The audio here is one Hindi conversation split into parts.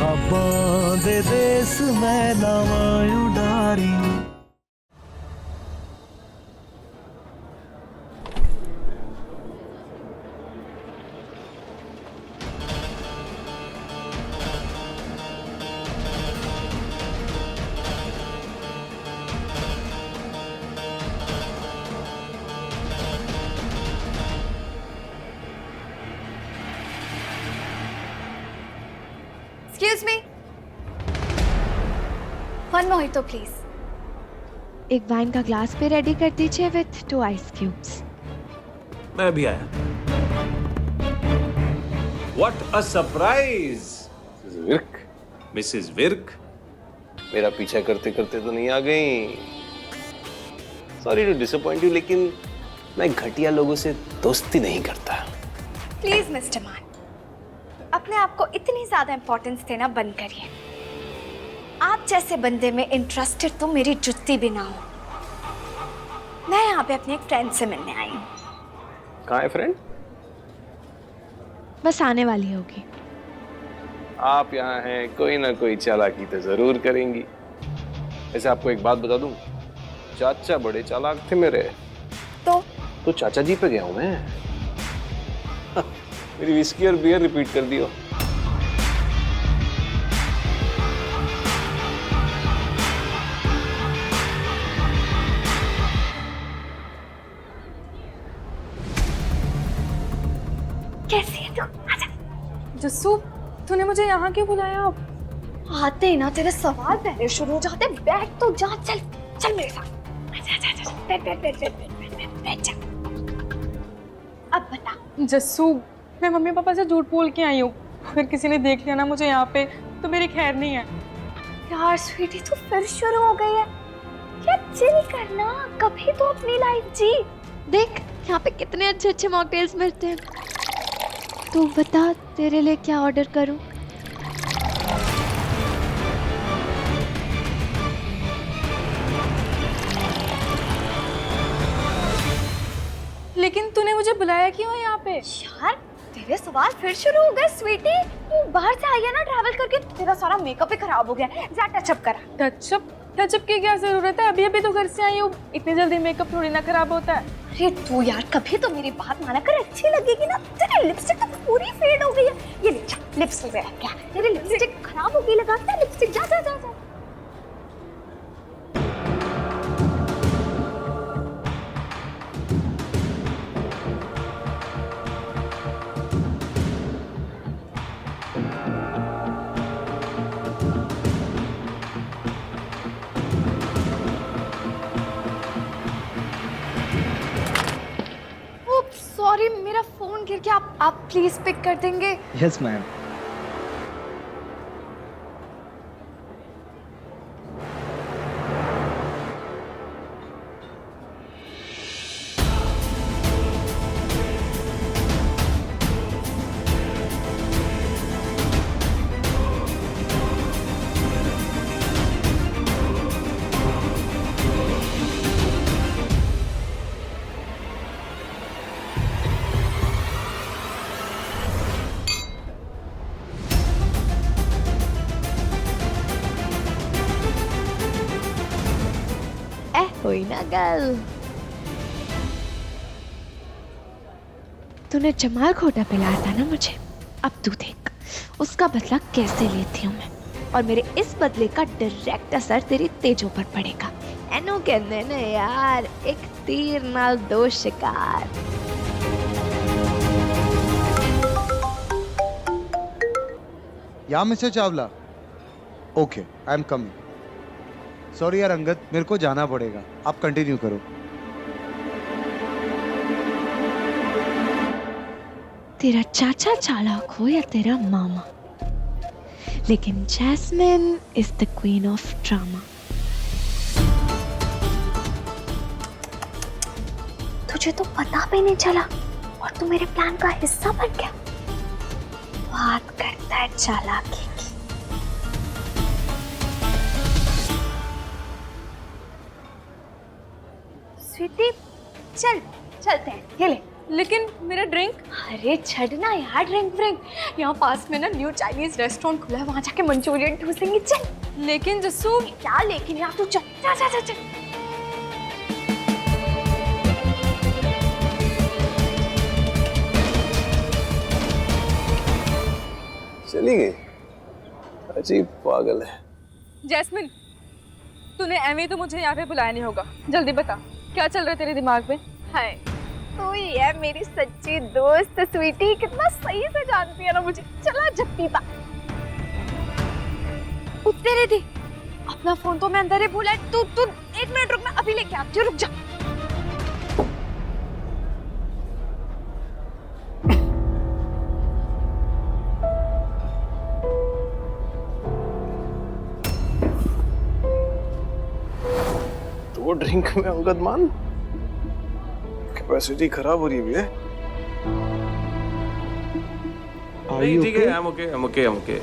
ਆਪਾਂ ਦੇ ਦੇਸ ਮਹਿਲਾਵਾਂ ਉਡਾਰੀ। Excuse me. One mojito, please. एक वाइन का ग्लास भी रेडी कर दीजिए विथ 2 आइस क्यूब्स। मैं भी आया। What a surprise! Virk, Mrs Virk. मेरा पीछा करते करते तो नहीं आ गई। सॉरी टू डिसअपॉइंट यू, लेकिन मैं घटिया लोगों से दोस्ती नहीं करता। प्लीज मिस्टर मान, अपने आप को इतनी ज्यादा इंपॉर्टेंस देना बंद करिए। आप जैसे बंदे में इंटरेस्टेड तो मेरी जुत्ती भी ना हो। मैं यहाँ पे अपने एक फ्रेंड से मिलने आई हूँ। कहाँ है फ्रेंड? बस आने वाली होगी। आप यहाँ हैं, कोई ना कोई चालाकी तो जरूर करेंगी। वैसे आपको एक बात बता दूं, चाचा बड़े चालाक थे मेरे। तो चाचा जी पे गया हूं मैं। मेरी विस्की और बियर रिपीट कर दियो। कैसी है तू? आजा। जस्सू, तूने मुझे यहाँ क्यों बुलाया? आते ही ना तेरे सवाल पहले शुरू हो जाते। बैठ तो जा, चल चल मेरे साथ। आजा आजा आजा, बैठ बैठ बैठ बैठ बैठ बैठ बैठ जा। अब बता। जस्सू, मैं मम्मी पापा से झूठ बोल के आई हूँ। अगर किसी ने देख लिया ना मुझे यहाँ पे तो मेरी खैर नहीं है। यार स्वीटी, तू फिर शुरू हो गई है। यार चिल करना, कभी तो अपनी लाइफ जी। देख यहाँ पे कितने अच्छे अच्छे मॉकटेल्स मिलते हैं। तू बता तेरे लिए क्या ऑर्डर करूं? लेकिन तूने मुझे बुलाया क्यों है यहाँ पे? यार तेरे सवाल फिर शुरू हो गए स्वीटी। तू बाहर से आई है ना ट्रैवल करके, तेरा सारा मेकअप ही खराब हो गया। जा टचअप करा। टचअप की क्या जरूरत है? अभी अभी तो घर से आई हूँ, इतनी जल्दी मेकअप थोड़ी ना खराब होता है। अरे तू यार कभी तो मेरी बात माना कर, अच्छी लगेगी ना। तेरी लिपस्टिक तो पूरी फेड हो गई है। ये ले लिपस्टिक है क्या? तेरी लिपस्टिक खराब हो गई, लगा क्या लिपस्टिक? जा जा जा जा। सॉरी मेरा फोन गिर गया। आप प्लीज पिक कर देंगे? Yes ma'am. कोई ना गर्ल, तूने जमाल खोटा पिलाया था ना मुझे। अब तू देख उसका बदला कैसे लेती हूँ मैं, और मेरे इस बदले का डायरेक्ट असर तेरी तेजों पर पड़ेगा। एनो कहते ना यार, एक तीर नाल 2 शिकार। या mister Chawla, okay I am coming. Sorry यार अंगद, मेरे को जाना पड़ेगा, आप कंटिन्यू करो। तेरा चाचा चालाक हो या तेरा मामा, लेकिन Jasmine is the queen of drama. तुझे तो पता भी नहीं चला और तू मेरे प्लान का हिस्सा बन गया। बात करता है चालाकी की। स्वीटी चल चलते हैं, ये ले लेकिन मेरा ड्रिंक। अरे छड़ना यार ड्रिंक व्रिंक, यहाँ पास में ना न्यू चाइनीज रेस्टोरेंट खुला है, वहाँ जाके मंचूरियन ठूसेंगे। चल। लेकिन जस्सू। क्या लेकिन यार, तू चल जा जा जा चल। चली गई, अजीब पागल है। जैस्मिन, तूने एवे तो मुझे यहाँ पे बुलाया नहीं होगा, जल्दी बता क्या चल रहा है तेरे दिमाग में? हाय, तू ही है मेरी सच्ची दोस्त स्वीटी, कितना सही से जानती है ना मुझे। चला जप्पी पा उतने रे थी, अपना फोन तो मैं अंदर ही भूला। तू तू 1 मिनट रुक, मैं अभी लेके आती हूँ, रुक जा। वो ड्रिंक में अंगद मान, कैपेसिटी खराब हो रही है। नहीं ठीक है, I'm okay.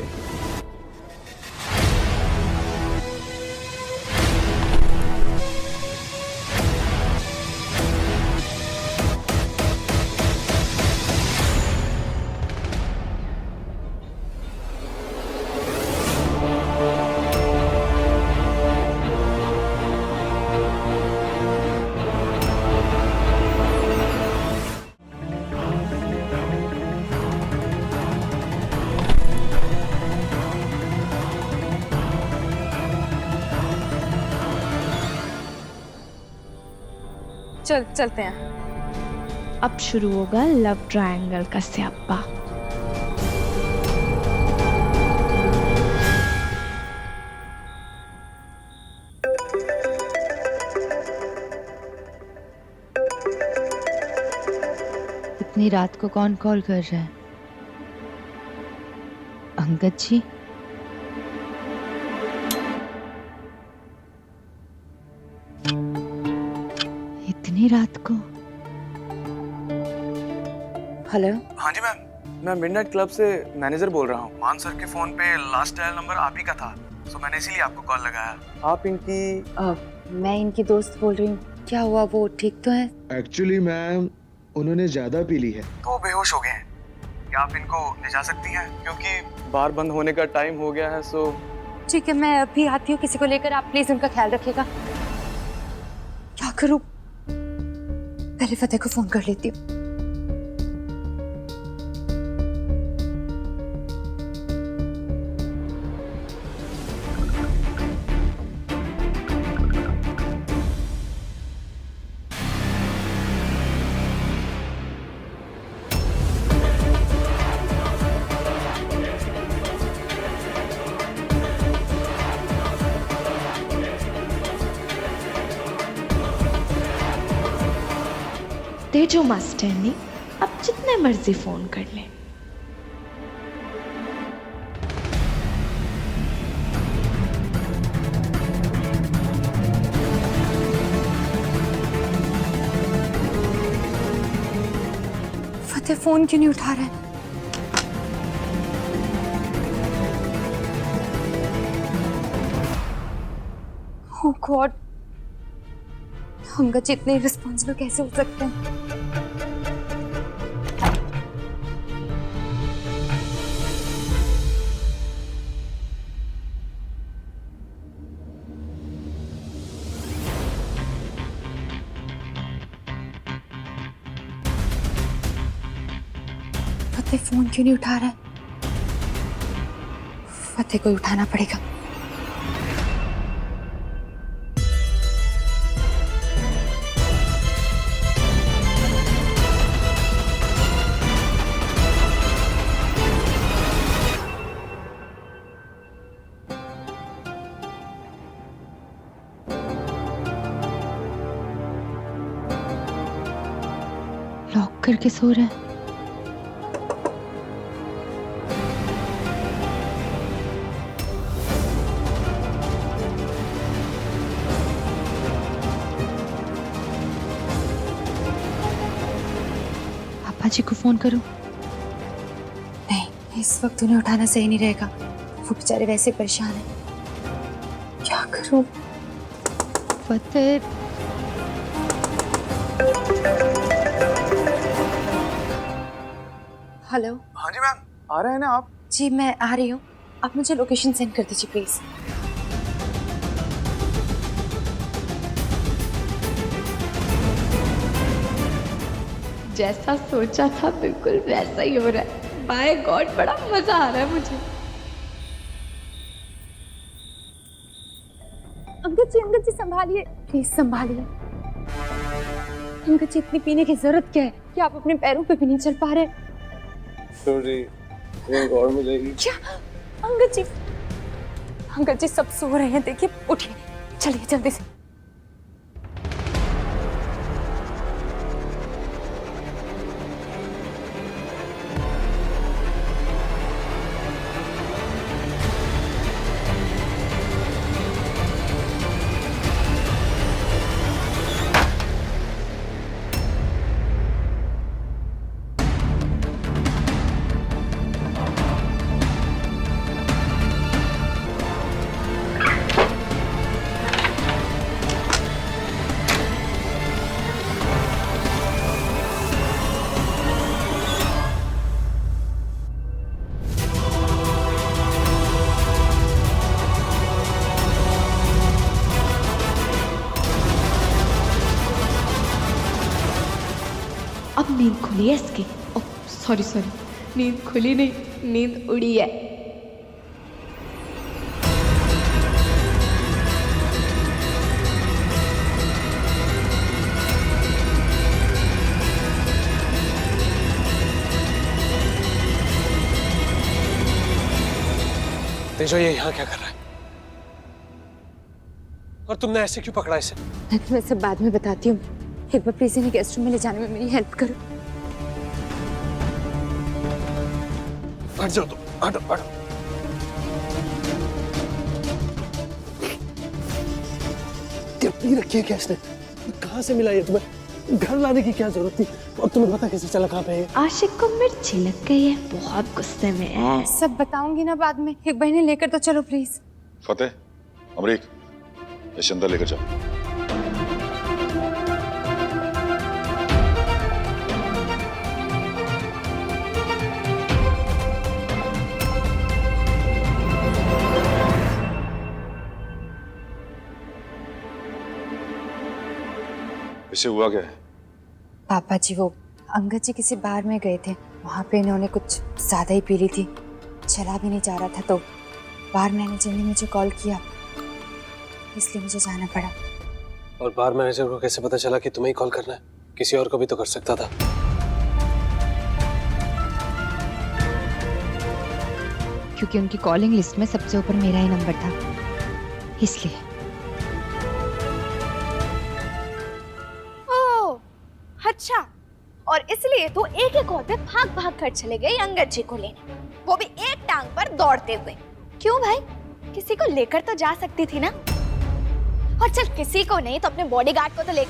चलते हैं। अब शुरू होगा लव ट्रायंगल का स्यापा। इतनी रात को कौन कॉल कर रहा है? अंगद जी? इतनी रात को? हेलो। हाँ जी मैम, मैं मिडनाइट क्लब से मैनेजर बोल रहा हूँ। मान सर के फोन पे लास्ट डायल नंबर आप ही का था, तो मैंने इसीलिए आपको कॉल लगाया। आप इनकी मैं इनकी दोस्त बोल रही हूँ। क्या हुआ, वो ठीक तो है? एक्चुअली मैम उन्होंने ज्यादा पी ली है तो बेहोश हो गए हैं। क्या आप इनको ले जा सकती हैं, क्योंकि बार बंद होने का टाइम हो गया है। सो ठीक है, मैं अभी आती हूँ किसी को लेकर, आप प्लीज उनका ख्याल रखिएगा। क्या करूँ, पहले फतेह को फोन कर लेती हूँ। तेजो मास्टर ने अब जितने मर्जी फोन कर ले। फतेह फोन क्यों नहीं उठा रहा है? ओह गॉड, अंगद जी इतने रिस्पॉन्सिबल कैसे हो सकते हैं? फतेह फोन क्यों नहीं उठा रहा है? फतेह को उठाना पड़ेगा। लॉक करके सो रहा है। पापा जी को फोन करूं? नहीं, इस वक्त उन्हें उठाना सही नहीं रहेगा, वो बेचारे वैसे परेशान हैं। क्या करूं? फतेह हेलो। हाँ जी मैम, आ रहे हैं ना आप? जी मैं आ रही हूँ, आप मुझे लोकेशन सेंड कर दीजिए प्लीज। जैसा सोचा था बिल्कुल वैसा ही हो रहा है। बाय गॉड बड़ा मजा आ रहा है मुझे। अंकल जी संभालिए, प्लीज संभालिए। अंकल जी इतनी पीने की जरूरत क्या है कि आप अपने पैरों पे भी नहीं चल पा रहे? सॉरी, एक और मिलेगी। क्या अंकल जी सब सो रहे हैं, देखिए उठिए, चलिए जल्दी से। अब नींद खुली है इसकी। ओह सॉरी, नींद खुली नहीं, नींद उड़ी है। तेजो ये यहाँ क्या कर रहा है? और तुमने ऐसे क्यों पकड़ा इसे? मैं तुम्हें सब बाद में बताती हूँ, एक बार प्लीज इन्हें गेस्ट रूम में ले जाने में मेरी हेल्प करो। हट जाओ तुम, हटो। पी रखी है क्या इसने? कहाँ से मिला ये तुम्हें? घर लाने की क्या जरूरत थी? और तुम्हें पता कैसे चला कहाँ पे है? आशिक को मिर्च लग गई है, बहुत गुस्से में है। सब बताऊंगी ना बाद में, एक बहने लेकर तो चलो प्लीज। फतेह, अमरीक, इसे अंदर लेकर जाओ। इसे हुआ क्या है? पापा जी वो अंगद जी किसी बार में गए थे, वहां पे इन्होंने कुछ ज्यादा ही पी ली थी, चला भी नहीं जा रहा था, तो बार मैनेजर ने मुझे कॉल किया, इसलिए मुझे जाना पड़ा। और बार मैनेजर को कैसे पता चला कि तुम्हें ही कॉल करना है? किसी और को भी तो कर सकता था। क्योंकि उनकी कॉलिंग लिस्ट में सबसे ऊपर मेरा ही नंबर था, इसलिए। अच्छा, और इसलिए तो एक एक कॉल पे भाग कर चले गए अंगद जी को लेने, वो भी एक टांग पर दौड़ते हुए। क्यों भाई, किसी को लेकर तो जा सकती थी ना? और चल किसी को नहीं तो अपने बॉडीगार्ड को तो ले,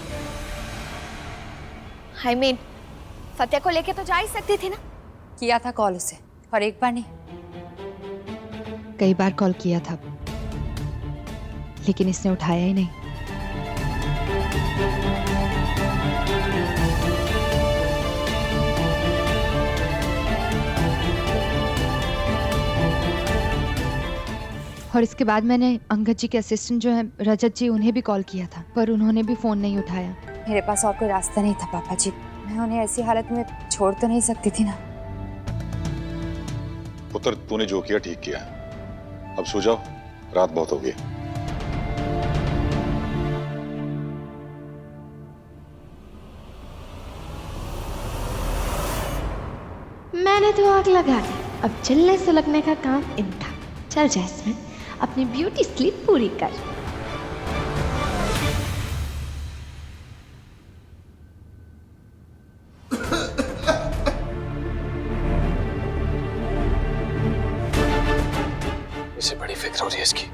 I mean, सत्या को लेके तो जा ही सकती थी ना? किया था कॉल उसे, और एक बार नहीं कई बार कॉल किया था, लेकिन इसने उठाया ही नहीं। और इसके बाद मैंने अंगद जी के असिस्टेंट जो है रजत जी, उन्हें भी कॉल किया था, पर उन्होंने भी फोन नहीं उठाया। मेरे पास और कोई रास्ता नहीं था पापा जी, मैं उन्हें ऐसी हालत में छोड़ तो नहीं सकती थी ना। पुत्र, तूने जो किया ठीक किया। अब सो जाओ, रात बहुत हो गई। मैंने तो आग लगा दी, अब जलने सुलगने का काम इनका। चल जैस्मिन, अपनी ब्यूटी स्लीप पूरी कर। इसे बड़ी फिक्र हो रही है इसकी।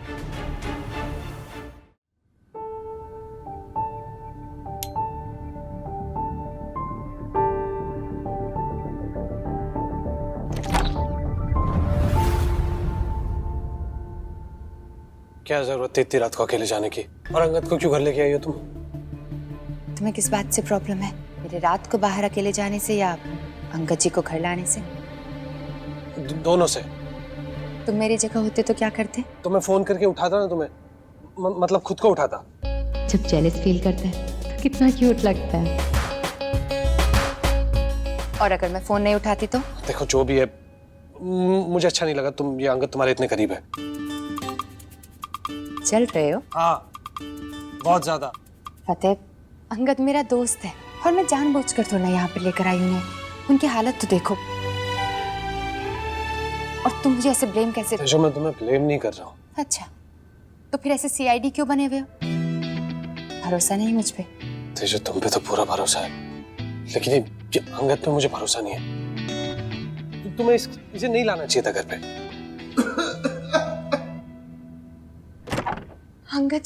क्या जरूरत थी इतनी रात को अकेले जाने की? और अंगद को क्यों घर लेके आई हो तुम? तुम्हें किस बात से प्रॉब्लम है, मेरे रात को बाहर अकेले जाने से या अंगद जी को घर लाने से? दोनों से। तुम मेरी जगह होते तो क्या करते? तो मैं फोन करके उठाता ना तुम्हें, मतलब खुद को उठाता। जब जेलस फील करता है तो कितना क्यूट लगता है। और अगर मैं फोन नहीं उठाती तो? देखो जो भी है, मुझे अच्छा नहीं लगा तुम ये अंगद तुम्हारे इतने करीब है। चल रहे हो? हाँ, बहुत ज्यादा। फतेह, अंगद मेरा दोस्त है और मैं जानबूझकर तो ना यहाँ पे लेकर आई उन्हें। उनकी हालत तो देखो। और तुम मुझे ऐसे ब्लेम कैसे? जो मैं तुम्हें ब्लेम नहीं कर रहा हूँ। अच्छा, तो फिर ऐसे सीआईडी क्यों बने हुए हो? भरोसा नहीं मुझ पे? तेजो तुम पे तो पूरा भरोसा है, लेकिन ये अंगद पे मुझे भरोसा नहीं है। तुम्हें इसे नहीं लाना चाहिए था घर पे। अंगद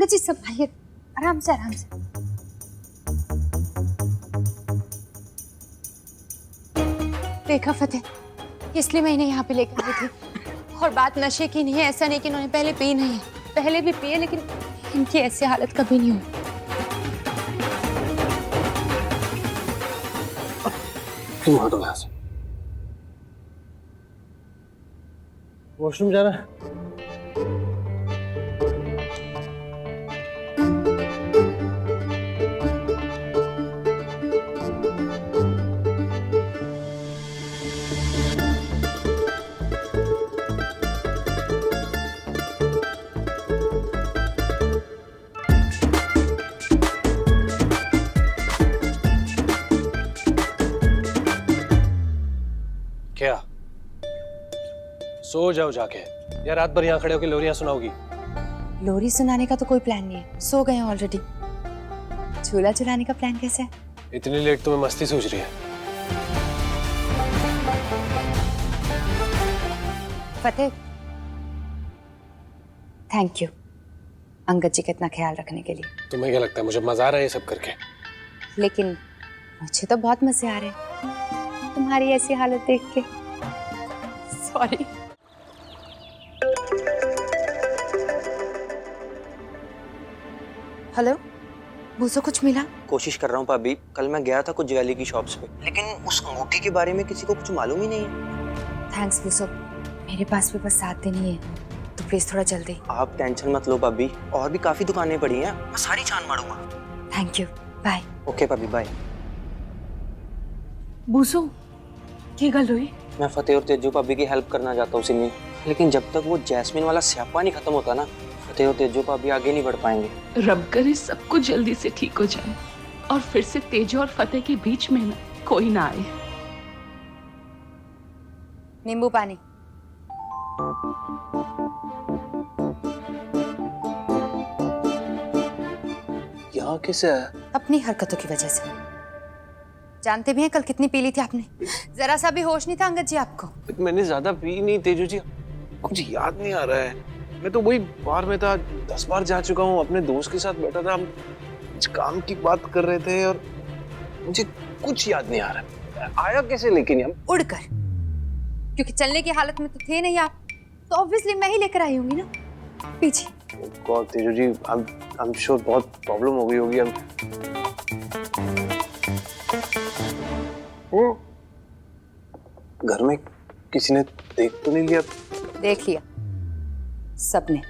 जी संभालिए, आराम से आराम से। देखा फतेह, इसलिए मैं इन्हें यहाँ पे लेकर आई थी। और बात नशे की नहीं है, ऐसा नहीं कि इन्होंने पहले पी नहीं है, पहले भी पिए, लेकिन इनकी ऐसी हालत कभी नहीं हुई। तुम हटो यहाँ से। वॉशरूम जाना है? क्या सो जाओ जाके, या रात भर यहाँ खड़े होकर लोरियां सुनाओगी? लोरी सुनाने का तो कोई प्लान नहीं है, सो गए हैं ऑलरेडी। झूला झुलाने का प्लान कैसे है? इतनी लेट तुम्हें मस्ती सूझ रही है? फतेह, थैंक यू अंगद जी का इतना ख्याल रखने के लिए। तुम्हें क्या लगता है मुझे मजा आ रहा है ये सब करके? लेकिन मुझे तो बहुत मजे आ रहे हैं तुम्हारी ऐसी हालत देख के। सॉरी। हेलो, बूसो कुछ मिला? कोशिश कर रहा हूँ भाभी। कल मैं गया था कुछ ज्वेलरी की शॉप्स पे, लेकिन उस अंगूठी के बारे में किसी को कुछ मालूम ही नहीं है। थैंक्स बूसो, मेरे पास भी बस 7 दिन ही है, तो प्लीज थोड़ा जल्दी। आप टेंशन मत लो भाभी, और भी काफी दुकानें पड़ी हैं, मैं सारी छान मारूंगा। Thank you, bye. ओके भाभी, बाय। बूसो, की गल हुई? मैं फतेह और तेजू भाभी की हेल्प करना चाहता हूँ सिमी, लेकिन जब तक वो जैस्मिन वाला स्यापा नहीं खत्म होता ना, फतेह और तेजू भाभी आगे नहीं बढ़ पाएंगे। रब करे सब कुछ जल्दी से ठीक हो जाए और फिर से तेजू और फतेह के बीच में ना कोई ना आए। नींबू पानी। यहाँ कैसे आया? अपनी हरकतों की वजह से। जानते भी हैं कल कितनी पी ली थी आपने? जरा सा भी होश नहीं था अंगद जी आपको? मैंने ज्यादा पी नहीं तेजू जी, कुछ याद नहीं आ रहा है। मैं तो वही बार में था, 10 बार जा चुका हूँ। अपने दोस्त के साथ बैठा था, हम कुछ काम की बात कर रहे थे और मुझे कुछ याद नहीं आ रहा। आया कैसे लेकिन हम? उड़कर, क्योंकि चलने की हालत में तो थे नहीं आप, तो ऑब्वियसली मैं ही लेकर आई होंगी ना। पीछे। God Teju ji, I am sure बहुत प्रॉब्लम हो गई होगी। घर में किसी ने देख तो नहीं लिया? देख लिया सबने।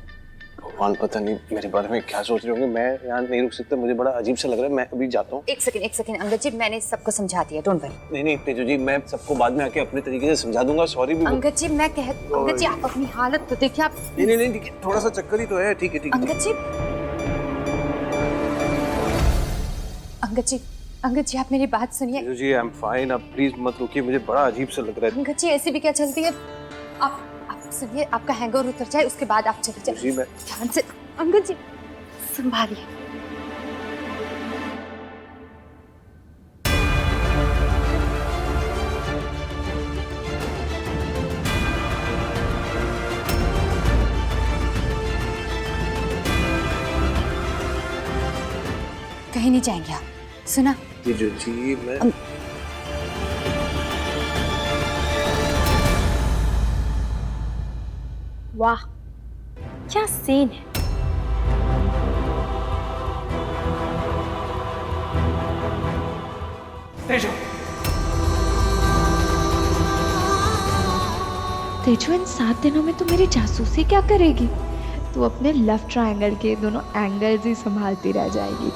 भगवान पता नहीं मेरे बारे में क्या सोच रहे होंगे। मैं यहाँ नहीं रुक सकता, मुझे बड़ा अजीब सा लग रहा है। मैं अभी जाता हूँ। एक सेकंड अंगद जी, मैंने सबको समझा दिया, डोंट वरी। नहीं तेजू जी, मैं सबको बाद में आके अपने तरीके से समझा दूंगा। सॉरी भी। अंगद जी अंगद जी आप अपनी हालत तो देखिए आप। नहीं ठीक है, थोड़ा सा चक्कर ही तो है। ठीक है अंगद जी आप मेरी बात सुनिए। Tezu ji, I am fine, आप प्लीज मत रुकिए, मुझे बड़ा अजीब सा लग रहा है। अंगद जी ऐसी भी क्या चलती है? आप सुनिए, आपका हैंगओवर उतर जाए उसके बाद आप चले जाइए। ध्यान से अंगद जी, संभालिए। कहीं नहीं जाएंगे आप, सुना? तेजू जी मैं वाह, क्या सीन है। तेजू, तेजू इन 7 दिनों में तू मेरी जासूसी क्या करेगी? तू अपने लव ट्रायंगल के दोनों एंगल्स ही संभालती रह जाएगी।